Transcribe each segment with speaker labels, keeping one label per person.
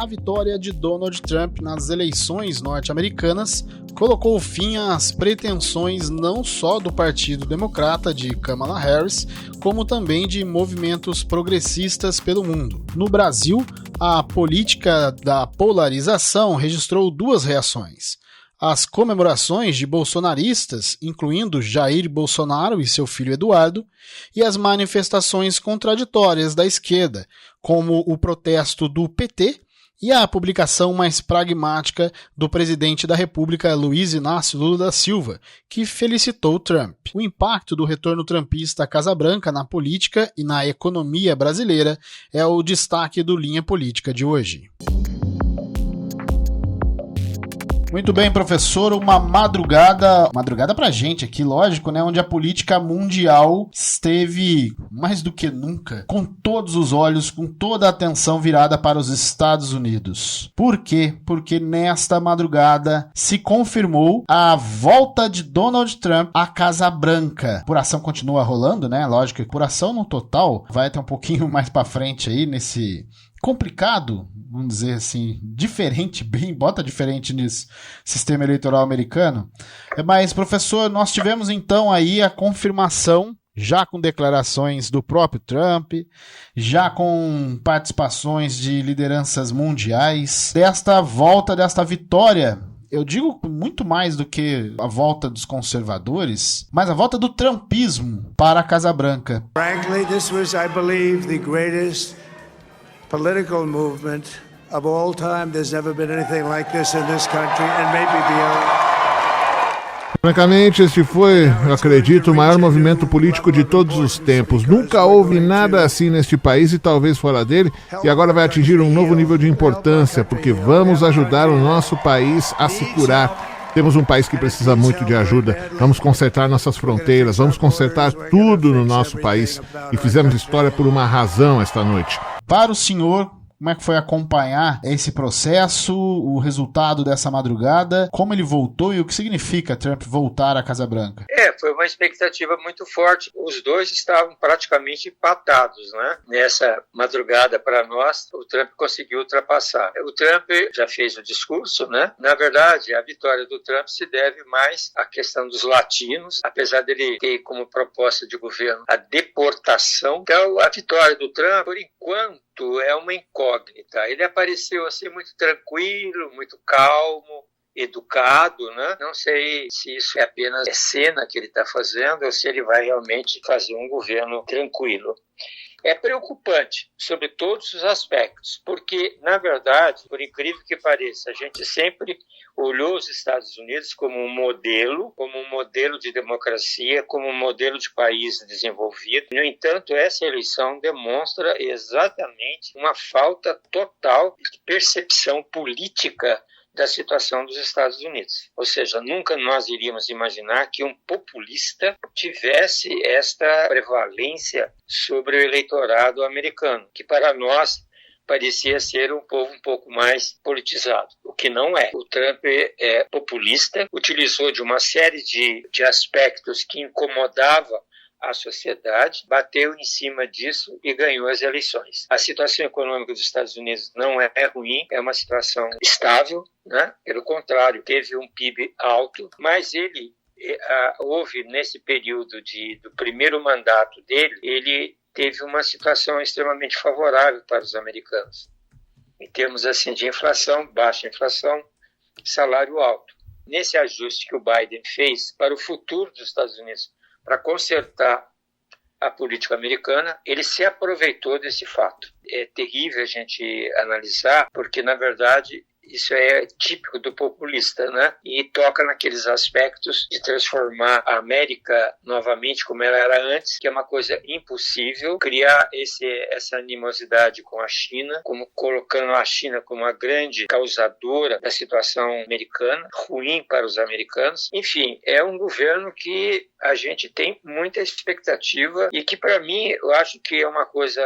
Speaker 1: A vitória de Donald Trump nas eleições norte-americanas colocou fim às pretensões não só do Partido Democrata de Kamala Harris, como também de movimentos progressistas pelo mundo. No Brasil, a política da polarização registrou duas reações. As comemorações de bolsonaristas, incluindo Jair Bolsonaro e seu filho Eduardo, e as manifestações contraditórias da esquerda, como o protesto do PT e a publicação mais pragmática do presidente da República, Luiz Inácio Lula da Silva, que felicitou Trump. O impacto do retorno trumpista à Casa Branca na política e na economia brasileira é o destaque do Linha Política de hoje. Muito bem, professor, uma madrugada pra gente aqui, lógico, né, onde a política mundial esteve, mais do que nunca, com todos os olhos, com toda a atenção virada para os Estados Unidos. Por quê? Porque nesta madrugada se confirmou a volta de Donald Trump à Casa Branca. A apuração continua rolando, né, lógico que a apuração no total vai até um pouquinho mais pra frente aí, nesse complicado, vamos dizer assim, diferente, bem, bota diferente nesse sistema eleitoral americano. Mas, professor, nós tivemos então aí a confirmação, já com declarações do próprio Trump, já com participações de lideranças mundiais, desta volta, desta vitória. Eu digo muito mais do que a volta dos conservadores, mas a volta do trumpismo para a Casa Branca.
Speaker 2: Frankly, this was, I believe, the greatest political movement of all time. There's never been anything like this in this country and maybe beyond.
Speaker 3: Francamente, este foi, eu acredito, o maior movimento político de todos os tempos. Nunca houve nada assim neste país e talvez fora dele, e agora vai atingir um novo nível de importância, porque vamos ajudar o nosso país a se curar. Temos um país que precisa muito de ajuda. Vamos consertar nossas fronteiras, vamos consertar tudo no nosso país. E fizemos história por uma razão esta noite.
Speaker 1: Para o senhor, como é que foi acompanhar esse processo, o resultado dessa madrugada, como ele voltou e o que significa Trump voltar à Casa Branca?
Speaker 4: Foi uma expectativa muito forte. Os dois estavam praticamente empatados, né? Nessa madrugada, para nós, o Trump conseguiu ultrapassar. O Trump já fez o discurso, né? Na verdade, a vitória do Trump se deve mais à questão dos latinos, apesar dele ter como proposta de governo a deportação. Então, a vitória do Trump, por enquanto, é uma incógnita. Ele apareceu assim muito tranquilo, muito calmo, educado, né? Não sei se isso é apenas cena que ele está fazendo ou se ele vai realmente fazer um governo tranquilo. É preocupante sobre todos os aspectos, porque, na verdade, por incrível que pareça, a gente sempre olhou os Estados Unidos como um modelo de democracia, como um modelo de país desenvolvido. No entanto, essa eleição demonstra exatamente uma falta total de percepção política da situação dos Estados Unidos. Ou seja, nunca nós iríamos imaginar que um populista tivesse esta prevalência sobre o eleitorado americano, que para nós parecia ser um povo um pouco mais politizado, o que não é. O Trump é populista, utilizou de uma série de aspectos que incomodavam a sociedade, bateu em cima disso e ganhou as eleições. A situação econômica dos Estados Unidos não é ruim, é uma situação estável, né? Pelo contrário, teve um PIB alto, mas houve nesse período do primeiro mandato dele, ele teve uma situação extremamente favorável para os americanos, em termos assim de inflação, baixa inflação, salário alto. Nesse ajuste que o Biden fez para o futuro dos Estados Unidos, para consertar a política americana, ele se aproveitou desse fato. É terrível a gente analisar, porque, na verdade, isso é típico do populista, né? E toca naqueles aspectos de transformar a América novamente como ela era antes, que é uma coisa impossível, criar essa animosidade com a China, como colocando a China como a grande causadora da situação americana, ruim para os americanos. Enfim, é um governo que a gente tem muita expectativa e que, para mim, eu acho que é uma coisa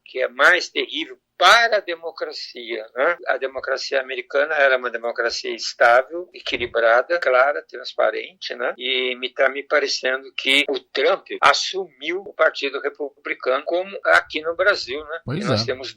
Speaker 4: que é mais terrível para a democracia, né? A democracia americana era uma democracia estável, equilibrada, clara, transparente, né? E está me parecendo que o Trump assumiu o Partido Republicano, como aqui no Brasil, né?
Speaker 1: Pois
Speaker 4: nós temos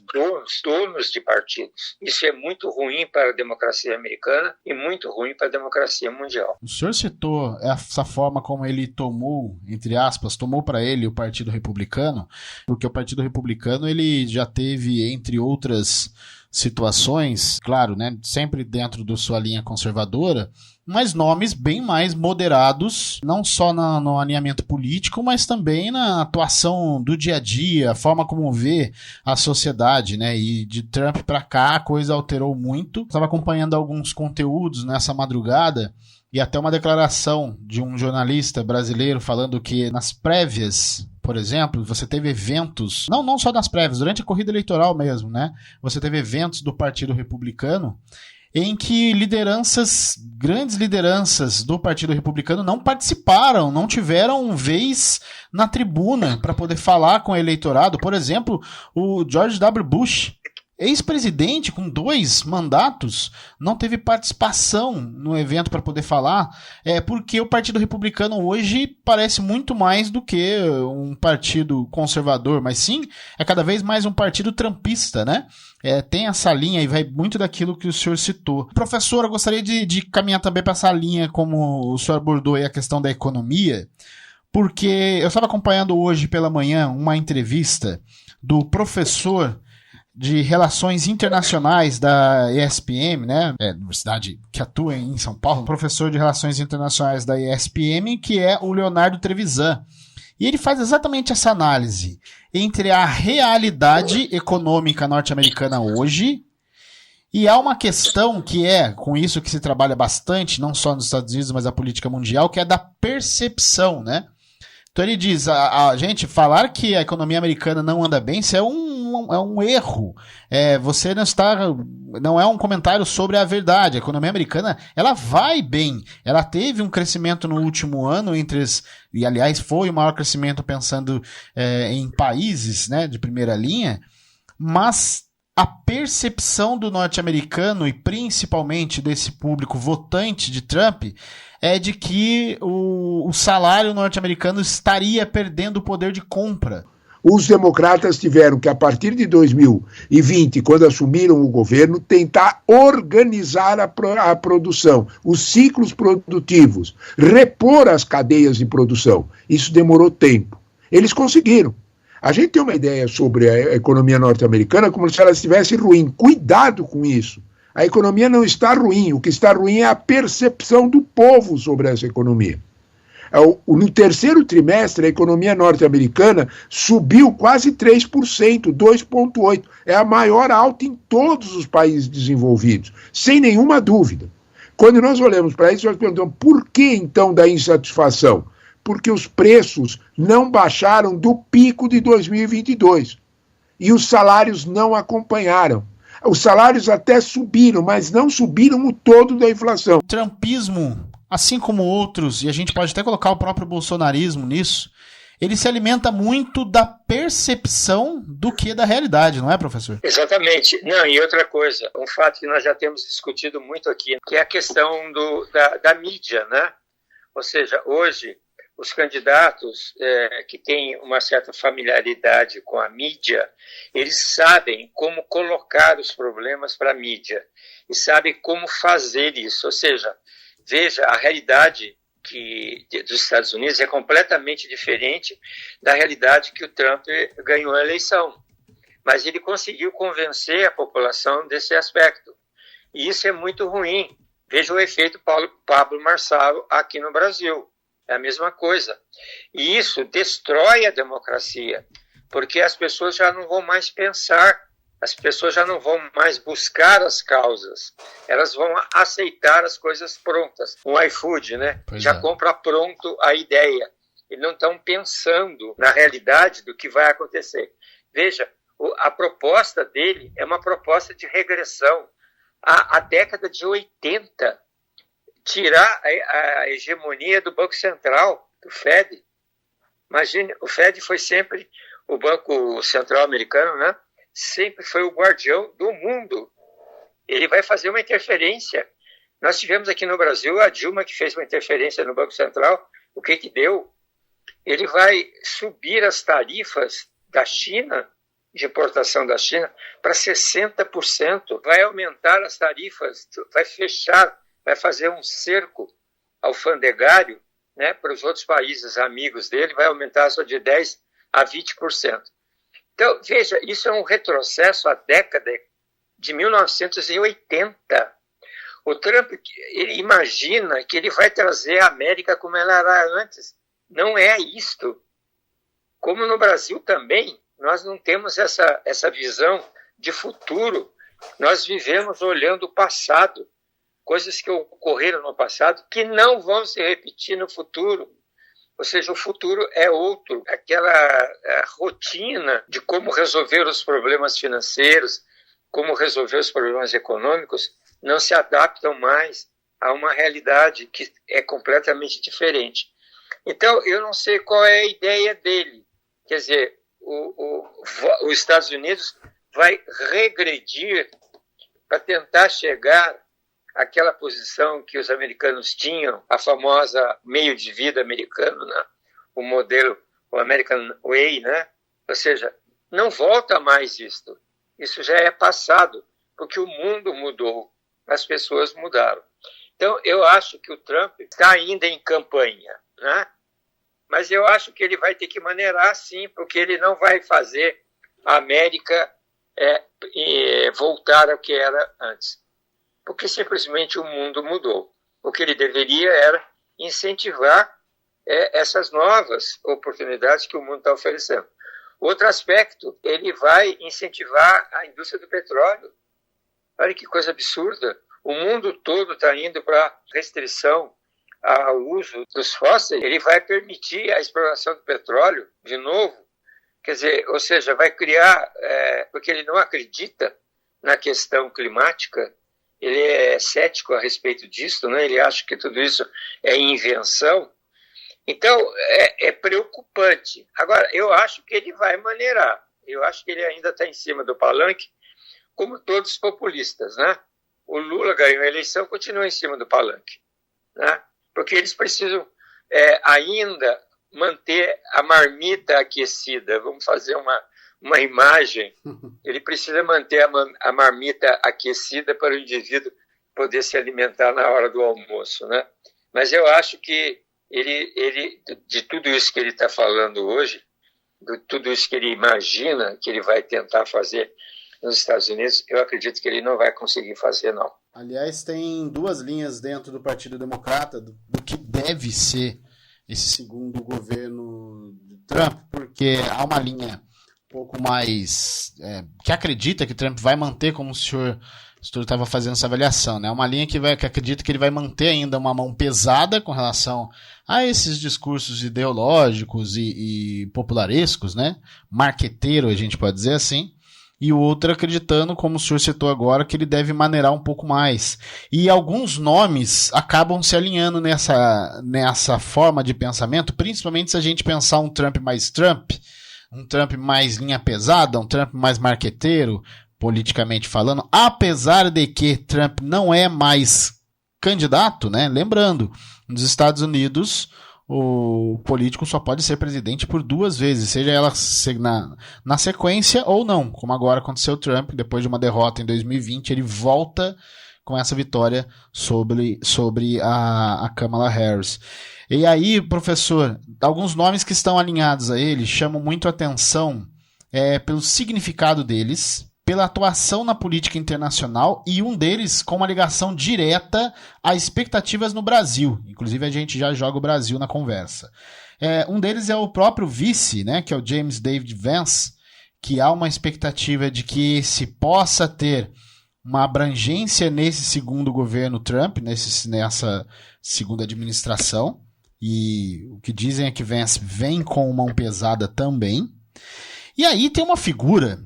Speaker 4: donos de partidos. Isso é muito ruim para a democracia americana e muito ruim para a democracia mundial.
Speaker 1: O senhor citou essa forma como ele tomou, entre aspas, tomou para ele o Partido Republicano, porque o Partido Republicano ele já teve, entre outras situações, claro, né, sempre dentro da sua linha conservadora, mas nomes bem mais moderados, não só no alinhamento político, mas também na atuação do dia a dia, a forma como vê a sociedade, né? E de Trump para cá a coisa alterou muito. Estava acompanhando alguns conteúdos nessa madrugada e até uma declaração de um jornalista brasileiro falando que nas prévias, por exemplo, você teve eventos, não só nas prévias, durante a corrida eleitoral mesmo, né? Você teve eventos do Partido Republicano em que grandes lideranças do Partido Republicano não participaram, não tiveram vez na tribuna para poder falar com o eleitorado. Por exemplo, o George W. Bush, ex-presidente com 2 mandatos, não teve participação no evento para poder falar, porque o Partido Republicano hoje parece muito mais do que um partido conservador, mas sim, é cada vez mais um partido trumpista, né? Tem essa linha e vai muito daquilo que o senhor citou. Professor, eu gostaria de caminhar também para essa linha, como o senhor abordou aí a questão da economia, porque eu estava acompanhando hoje pela manhã uma entrevista do professor de Relações Internacionais da ESPM, né? Universidade que atua em São Paulo, professor de Relações Internacionais da ESPM, que é o Leonardo Trevisan. E ele faz exatamente essa análise entre a realidade econômica norte-americana hoje e há uma questão que com isso que se trabalha bastante, não só nos Estados Unidos, mas a política mundial, que é da percepção, né? Então ele diz, a gente falar que a economia americana não anda bem, isso é um erro. Você não é um comentário sobre a verdade. A economia americana, ela vai bem. Ela teve um crescimento no último ano e aliás foi o maior crescimento pensando em países, né, de primeira linha, mas a percepção do norte-americano e principalmente desse público votante de Trump é de que o salário norte-americano estaria perdendo o poder de compra.
Speaker 5: Os democratas tiveram que, a partir de 2020, quando assumiram o governo, tentar organizar a produção, os ciclos produtivos, repor as cadeias de produção. Isso demorou tempo. Eles conseguiram. A gente tem uma ideia sobre a economia norte-americana como se ela estivesse ruim. Cuidado com isso. A economia não está ruim. O que está ruim é a percepção do povo sobre essa economia. No terceiro trimestre, a economia norte-americana subiu quase 3%, 2,8%. É a maior alta em todos os países desenvolvidos, sem nenhuma dúvida. Quando nós olhamos para isso, nós perguntamos por que então da insatisfação? Porque os preços não baixaram do pico de 2022 e os salários não acompanharam. Os salários até subiram, mas não subiram o todo da inflação.
Speaker 1: O trumpismo, assim como outros, e a gente pode até colocar o próprio bolsonarismo nisso, ele se alimenta muito da percepção do que da realidade, não é, professor?
Speaker 4: Exatamente. Não, e outra coisa, um fato que nós já temos discutido muito aqui, que é a questão da mídia, né? Ou seja, hoje, os candidatos que têm uma certa familiaridade com a mídia, eles sabem como colocar os problemas para a mídia e sabem como fazer isso. Ou seja, veja, a realidade dos Estados Unidos é completamente diferente da realidade que o Trump ganhou a eleição. Mas ele conseguiu convencer a população desse aspecto. E isso é muito ruim. Veja o efeito Pablo Marçal aqui no Brasil. É a mesma coisa. E isso destrói a democracia, porque as pessoas já não vão mais pensar, as pessoas já não vão mais buscar as causas, elas vão aceitar as coisas prontas. Um iFood, né? Compra pronto a ideia. Eles não estão pensando na realidade do que vai acontecer. Veja, a proposta dele é uma proposta de regressão à década de 80. Tirar a hegemonia do Banco Central, do Fed. Imagine, o Fed foi sempre, o Banco Central americano, né? sempre foi o guardião do mundo. Ele vai fazer uma interferência. Nós tivemos aqui no Brasil a Dilma, que fez uma interferência no Banco Central. O que deu? Ele vai subir as tarifas da China, de importação da China, para 60%. Vai aumentar as tarifas, vai fechar, vai fazer um cerco alfandegário, né, para os outros países amigos dele, vai aumentar só de 10% a 20%. Então, veja, isso é um retrocesso à década de 1980. O Trump, ele imagina que ele vai trazer a América como ela era antes. Não é isto. Como no Brasil também, nós não temos essa visão de futuro. Nós vivemos olhando o passado, coisas que ocorreram no passado que não vão se repetir no futuro. Ou seja, o futuro é outro. Aquela rotina de como resolver os problemas financeiros, como resolver os problemas econômicos, não se adaptam mais a uma realidade que é completamente diferente. Então, eu não sei qual é a ideia dele. Quer dizer, os Estados Unidos vai regredir para tentar chegar àquela posição que os americanos tinham, a famosa meio de vida americano, né? O modelo, o American Way, né? Ou seja, não volta mais isto. Isso já é passado, porque o mundo mudou, as pessoas mudaram. Então, eu acho que o Trump está ainda em campanha, né? Mas eu acho que ele vai ter que maneirar, sim, porque ele não vai fazer a América voltar ao que era antes. Porque simplesmente o mundo mudou. O que ele deveria era incentivar essas novas oportunidades que o mundo está oferecendo. Outro aspecto, ele vai incentivar a indústria do petróleo. Olha que coisa absurda. O mundo todo está indo para restrição ao uso dos fósseis. Ele vai permitir a exploração do petróleo de novo. Quer dizer, ou seja, vai criar, porque ele não acredita na questão climática, ele é cético a respeito disso, né? Ele acha que tudo isso é invenção. Então, é preocupante. Agora, eu acho que ele vai maneirar. Eu acho que ele ainda está em cima do palanque, como todos os populistas, né? O Lula ganhou a eleição, continua em cima do palanque, né? Porque eles precisam ainda manter a marmita aquecida. Vamos fazer uma imagem. Ele precisa manter a marmita aquecida para o indivíduo poder se alimentar na hora do almoço, né? Mas eu acho que ele de tudo isso que ele está falando hoje, de tudo isso que ele imagina que ele vai tentar fazer nos Estados Unidos, eu acredito que ele não vai conseguir fazer, não.
Speaker 1: Aliás, tem duas linhas dentro do Partido Democrata do que deve ser esse segundo governo de Trump, porque há uma linha um pouco mais que acredita que Trump vai manter, como o senhor estava fazendo essa avaliação, né? Uma linha que acredita que ele vai manter ainda uma mão pesada com relação a esses discursos ideológicos e popularescos, né? Marqueteiro, a gente pode dizer assim. E o outro acreditando, como o senhor citou agora, que ele deve maneirar um pouco mais. E alguns nomes acabam se alinhando nessa forma de pensamento, principalmente se a gente pensar um Trump mais Trump, um Trump mais linha pesada, um Trump mais marqueteiro, politicamente falando, apesar de que Trump não é mais candidato, né? Lembrando, nos Estados Unidos, o político só pode ser presidente por 2 vezes, seja ela na sequência ou não, como agora aconteceu o Trump, depois de uma derrota em 2020, ele volta com essa vitória sobre a Kamala Harris. E aí, professor, alguns nomes que estão alinhados a ele chamam muito a atenção pelo significado deles, pela atuação na política internacional e um deles com uma ligação direta a expectativas no Brasil. Inclusive, a gente já joga o Brasil na conversa. Um deles é o próprio vice, né, que é o James David Vance, que há uma expectativa de que se possa ter uma abrangência nesse segundo governo Trump, nessa segunda administração. E o que dizem é que Vance vem com mão pesada também. E aí tem uma figura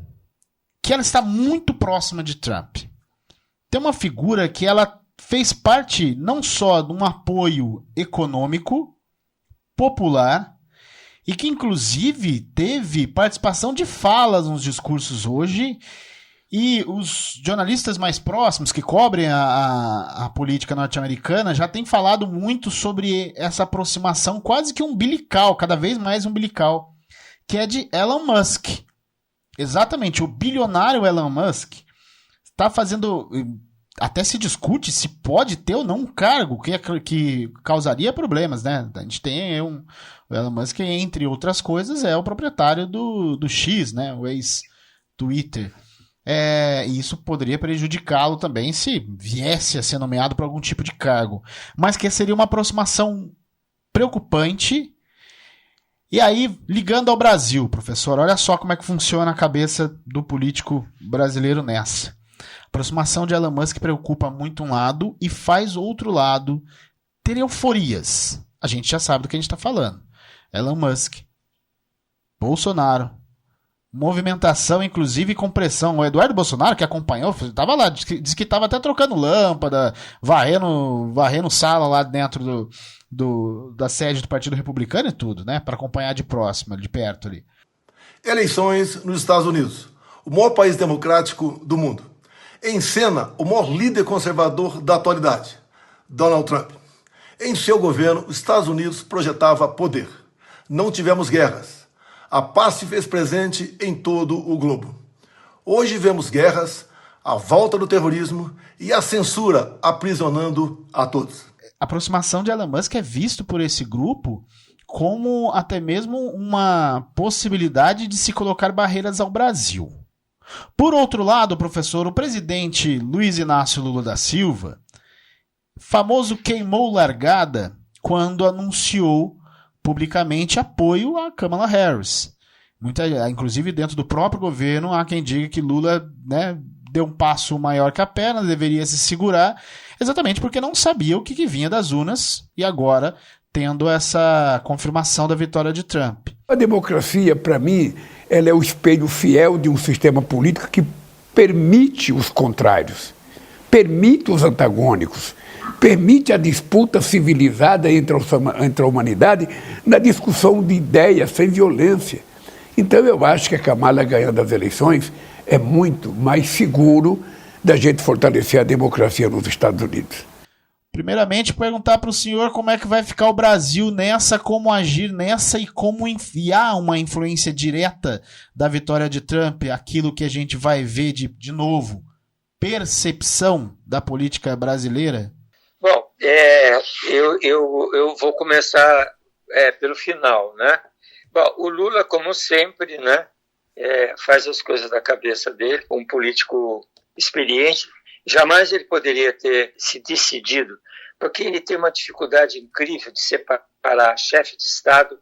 Speaker 1: que ela está muito próxima de Trump. Tem uma figura que ela fez parte não só de um apoio econômico, popular, e que inclusive teve participação de falas nos discursos hoje, e os jornalistas mais próximos que cobrem a política norte-americana já têm falado muito sobre essa aproximação quase que umbilical, cada vez mais umbilical, que é de Elon Musk. Exatamente, o bilionário Elon Musk está fazendo... Até se discute se pode ter ou não um cargo que causaria problemas, né? A gente tem o Elon Musk, entre outras coisas, é o proprietário do X, né? O ex-Twitter. E isso poderia prejudicá-lo também se viesse a ser nomeado para algum tipo de cargo. Mas que seria uma aproximação preocupante. E aí, ligando ao Brasil, professor, olha só como é que funciona a cabeça do político brasileiro nessa. A aproximação de Elon Musk preocupa muito um lado e faz outro lado ter euforias. A gente já sabe do que a gente está falando. Elon Musk, Bolsonaro, movimentação, inclusive com pressão. O Eduardo Bolsonaro, que acompanhou, estava lá, disse que estava até trocando lâmpada, varrendo sala lá dentro da sede do Partido Republicano e tudo, né? Para acompanhar de próximo, de perto ali.
Speaker 6: Eleições nos Estados Unidos, o maior país democrático do mundo. Em cena, o maior líder conservador da atualidade, Donald Trump. Em seu governo, os Estados Unidos projetava poder. Não tivemos guerras. A paz se fez presente em todo o globo. Hoje vemos guerras, a volta do terrorismo e a censura aprisionando a todos.
Speaker 1: A aproximação de Elon Musk é visto por esse grupo como até mesmo uma possibilidade de se colocar barreiras ao Brasil. Por outro lado, professor, o presidente Luiz Inácio Lula da Silva, famoso queimou largada quando anunciou publicamente apoio a Kamala Harris. Inclusive dentro do próprio governo há quem diga que Lula, né, deu um passo maior que a perna, deveria se segurar, exatamente porque não sabia o que vinha das urnas e agora tendo essa confirmação da vitória de Trump.
Speaker 5: A democracia, para mim, ela é o espelho fiel de um sistema político que permite os contrários, permite os antagônicos, permite a disputa civilizada entre a humanidade na discussão de ideias, sem violência. Então eu acho que a Kamala ganhando as eleições é muito mais seguro da gente fortalecer a democracia nos Estados Unidos.
Speaker 1: Primeiramente, perguntar para o senhor como é que vai ficar o Brasil nessa, como agir nessa e como enfiar uma influência direta da vitória de Trump, aquilo que a gente vai ver de novo, percepção da política brasileira?
Speaker 4: Bom, eu vou começar pelo final, né? Bom, o Lula, como sempre, né, faz as coisas da cabeça dele, um político experiente. Jamais ele poderia ter se decidido, porque ele tem uma dificuldade incrível de separar chefe de Estado,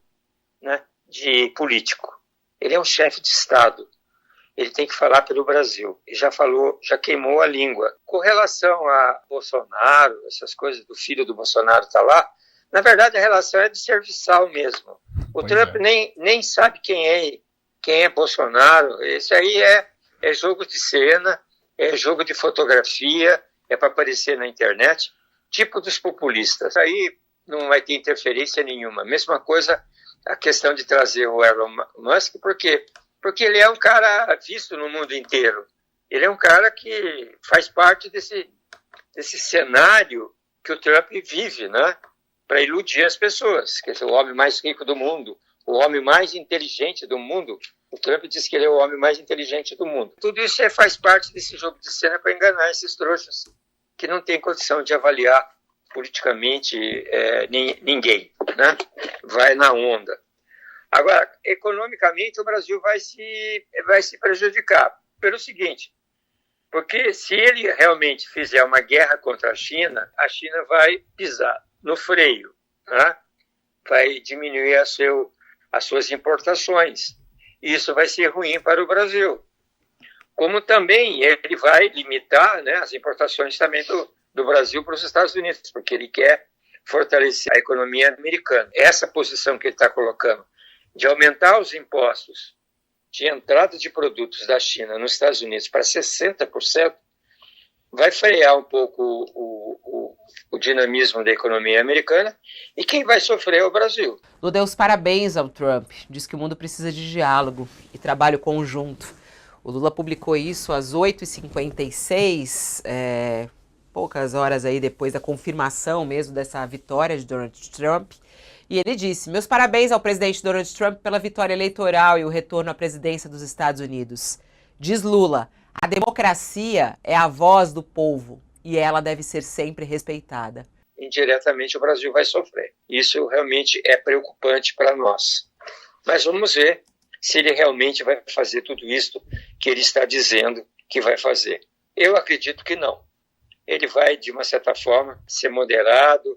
Speaker 4: né, de político. Ele é um chefe de Estado. Ele tem que falar pelo Brasil. E já queimou a língua. Com relação a Bolsonaro, essas coisas do filho do Bolsonaro tá lá, na verdade a relação é de serviçal mesmo. O Trump nem sabe quem é Bolsonaro. Esse aí é jogo de cena, é jogo de fotografia, é para aparecer na internet, tipo dos populistas. Aí não vai ter interferência nenhuma. Mesma coisa a questão de trazer o Elon Musk, por quê? Porque ele é um cara visto no mundo inteiro. Ele é um cara que faz parte desse cenário que o Trump vive, né? Para iludir as pessoas. Que é o homem mais rico do mundo, o homem mais inteligente do mundo. O Trump diz que ele é o homem mais inteligente do mundo. Tudo isso faz parte desse jogo de cena para enganar esses trouxas que não têm condição de avaliar politicamente ninguém, né? Vai na onda. Agora, economicamente, o Brasil vai se prejudicar pelo seguinte, porque se ele realmente fizer uma guerra contra a China vai pisar no freio, né? Vai diminuir as suas importações. Isso vai ser ruim para o Brasil. Como também ele vai limitar, né, as importações também do Brasil para os Estados Unidos, porque ele quer fortalecer a economia americana. Essa posição que ele está colocando, de aumentar os impostos de entrada de produtos da China nos Estados Unidos para 60%, vai frear um pouco o dinamismo da economia americana, e quem vai sofrer é o Brasil.
Speaker 7: Lula deu os parabéns ao Trump, diz que o mundo precisa de diálogo e trabalho conjunto. O Lula publicou isso às 8h56, poucas horas aí depois da confirmação mesmo dessa vitória de Donald Trump. E ele disse: meus parabéns ao presidente Donald Trump pela vitória eleitoral e o retorno à presidência dos Estados Unidos. Diz Lula: a democracia é a voz do povo e ela deve ser sempre respeitada.
Speaker 4: Indiretamente o Brasil vai sofrer. Isso realmente é preocupante para nós. Mas vamos ver se ele realmente vai fazer tudo isso que ele está dizendo que vai fazer. Eu acredito que não. Ele vai, de uma certa forma, ser moderado,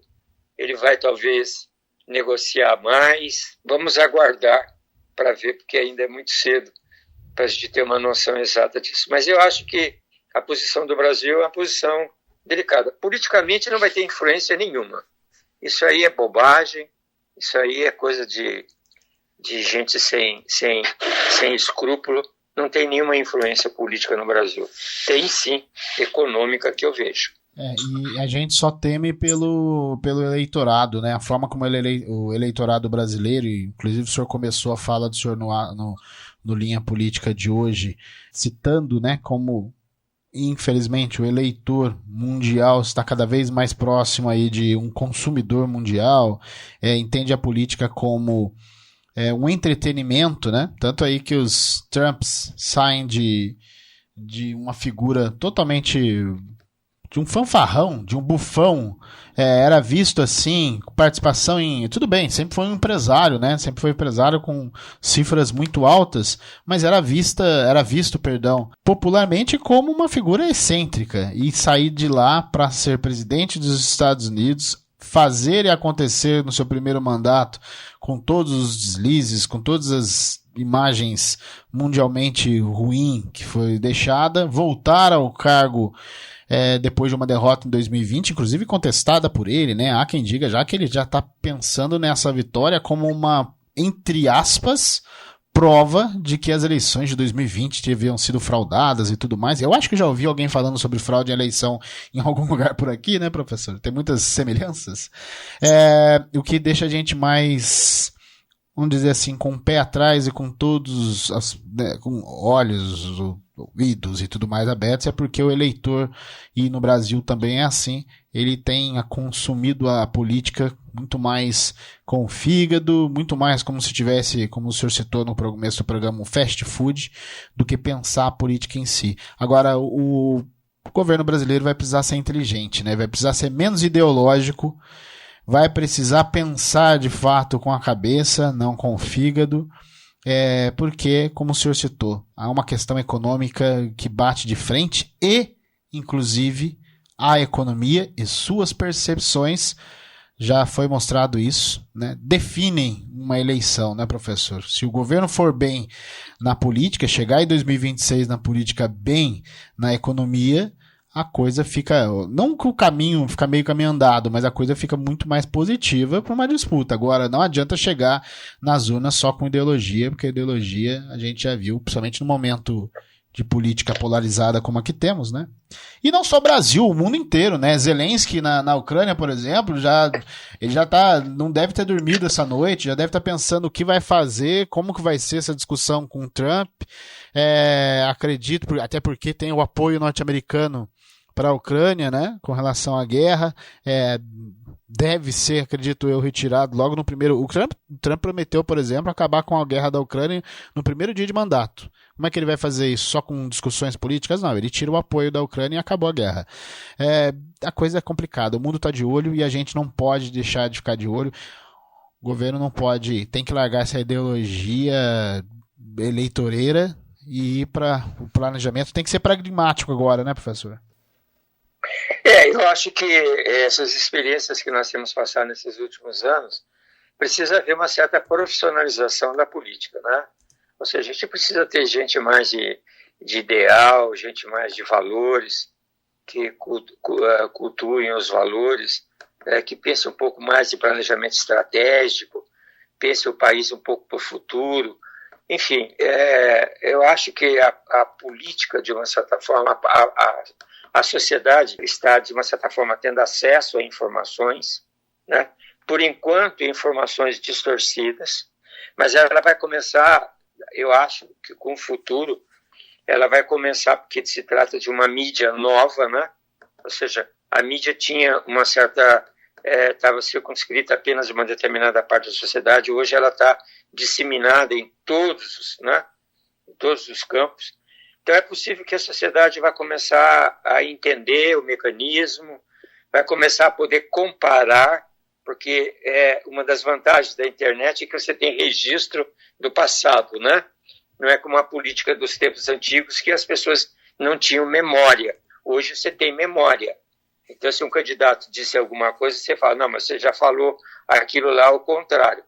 Speaker 4: ele vai talvez negociar mais. Vamos aguardar para ver, porque ainda é muito cedo para a gente ter uma noção exata disso. Mas eu acho que a posição do Brasil é uma posição delicada. Politicamente não vai ter influência nenhuma. Isso aí é bobagem, isso aí é coisa de gente sem escrúpulo. Não tem nenhuma influência política no Brasil. Tem sim, econômica, que eu vejo.
Speaker 1: E a gente só teme pelo eleitorado, né? A forma como o eleitorado brasileiro, e inclusive o senhor começou a fala do senhor no Linha Política de hoje, citando, né, como infelizmente o eleitor mundial está cada vez mais próximo aí de um consumidor mundial, entende a política como um entretenimento, né? Tanto aí que os Trumps saem de uma figura totalmente de um fanfarrão, de um bufão, era visto assim, participação em... Tudo bem, sempre foi um empresário, né? Sempre foi empresário com cifras muito altas, mas era visto, popularmente como uma figura excêntrica. E sair de lá para ser presidente dos Estados Unidos, fazer e acontecer no seu primeiro mandato, com todos os deslizes, com todas as imagens mundialmente ruins que foi deixada, voltar ao cargo depois de uma derrota em 2020, inclusive contestada por ele, né? Há quem diga já que ele já está pensando nessa vitória como uma, entre aspas, prova de que as eleições de 2020 haviam sido fraudadas e tudo mais. Eu acho que já ouvi alguém falando sobre fraude em eleição em algum lugar por aqui, né, professor? Tem muitas semelhanças. O que deixa a gente mais, vamos dizer assim, com o pé atrás e com todos com olhos, ouvidos e tudo mais abertos, é porque o eleitor, e no Brasil também é assim, ele tem consumido a política muito mais com o fígado, muito mais como se tivesse, como o senhor citou no começo do programa, um fast food, do que pensar a política em si. Agora, o governo brasileiro vai precisar ser inteligente, né? Vai precisar ser menos ideológico, vai precisar pensar de fato com a cabeça, não com o fígado, porque, como o senhor citou, há uma questão econômica que bate de frente e, inclusive, a economia e suas percepções, já foi mostrado isso, né, definem uma eleição, né, professor? Se o governo for bem na política, chegar em 2026 na política bem na economia, a coisa fica, não que o caminho fica meio caminho andado, mas a coisa fica muito mais positiva para uma disputa. Agora, não adianta chegar nas urnas só com ideologia, porque a ideologia a gente já viu, principalmente no momento de política polarizada como a que temos, né? E não só o Brasil, o mundo inteiro, né? Zelensky na Ucrânia, por exemplo, ele já não deve ter dormido essa noite, já deve estar pensando o que vai fazer, como que vai ser essa discussão com o Trump. Acredito, até porque tem o apoio norte-americano para a Ucrânia, né, com relação à guerra, deve ser, acredito eu, retirado logo no primeiro... O Trump prometeu, por exemplo, acabar com a guerra da Ucrânia no primeiro dia de mandato. Como é que ele vai fazer isso? Só com discussões políticas? Não, ele tira o apoio da Ucrânia e acabou a guerra. A coisa é complicada, o mundo está de olho e a gente não pode deixar de ficar de olho. O governo não pode, tem que largar essa ideologia eleitoreira e ir para o planejamento. Tem que ser pragmático agora, né, professor?
Speaker 4: Eu acho que essas experiências que nós temos passado nesses últimos anos, precisa haver uma certa profissionalização da política, né? Ou seja, a gente precisa ter gente mais de ideal, gente mais de valores, que cultuem os valores, que pense um pouco mais de planejamento estratégico, pense o país um pouco para o futuro, Enfim, eu acho que a política, de uma certa forma, a sociedade está, de uma certa forma, tendo acesso a informações, né? Por enquanto, informações distorcidas, mas ela vai começar, eu acho que com o futuro, ela vai começar, porque se trata de uma mídia nova, né? Ou seja, a mídia tinha uma certa... estava circunscrita apenas a uma determinada parte da sociedade, hoje ela está disseminada em todos os campos. Então é possível que a sociedade vai começar a entender o mecanismo, vai começar a poder comparar, porque uma das vantagens da internet é que você tem registro do passado, né? Não é como a política dos tempos antigos, que as pessoas não tinham memória. Hoje você tem memória. Então, se um candidato disse alguma coisa, você fala, não, mas você já falou aquilo lá ao contrário.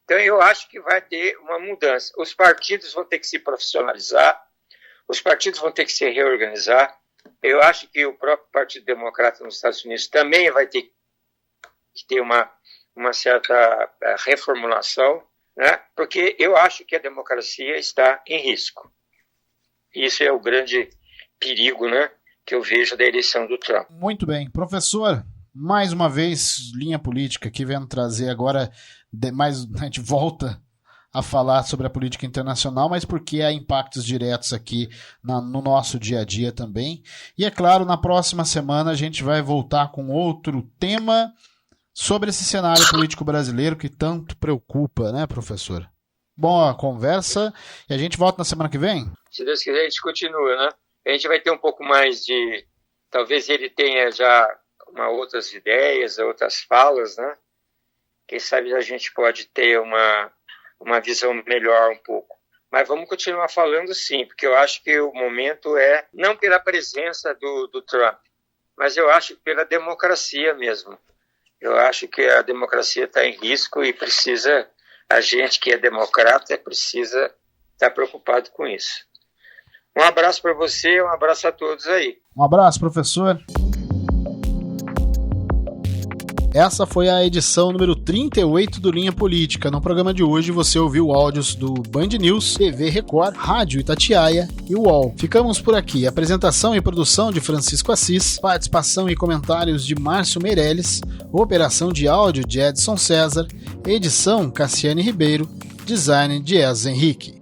Speaker 4: Então, eu acho que vai ter uma mudança. Os partidos vão ter que se profissionalizar, os partidos vão ter que se reorganizar. Eu acho que o próprio Partido Democrata nos Estados Unidos também vai ter que ter uma certa reformulação, né? Porque eu acho que a democracia está em risco. Isso é o grande perigo, né, que eu vejo da eleição do Trump.
Speaker 1: Muito bem. Professor, mais uma vez, linha política, que vem trazer agora, a gente volta a falar sobre a política internacional, mas porque há impactos diretos aqui no nosso dia a dia também. E é claro, na próxima semana a gente vai voltar com outro tema sobre esse cenário político brasileiro que tanto preocupa, né, professor? Boa conversa e a gente volta na semana que vem?
Speaker 4: Se Deus quiser, a gente continua, né? A gente vai ter um pouco mais de... Talvez ele tenha já outras ideias, outras falas, né? Quem sabe a gente pode ter uma visão melhor um pouco. Mas vamos continuar falando sim, porque eu acho que o momento é, não pela presença do Trump, mas eu acho pela democracia mesmo. Eu acho que a democracia está em risco e a gente que é democrata precisa estar preocupado com isso. Um abraço para você, um abraço a todos aí.
Speaker 1: Um abraço, professor. Essa foi a edição número 38 do Linha Política. No programa de hoje você ouviu áudios do Band News, TV Record, Rádio Itatiaia e UOL. Ficamos por aqui. Apresentação e produção de Francisco Assis, participação e comentários de Márcio Meirelles, operação de áudio de Edson César, edição Cassiane Ribeiro, design de Ezra Henrique.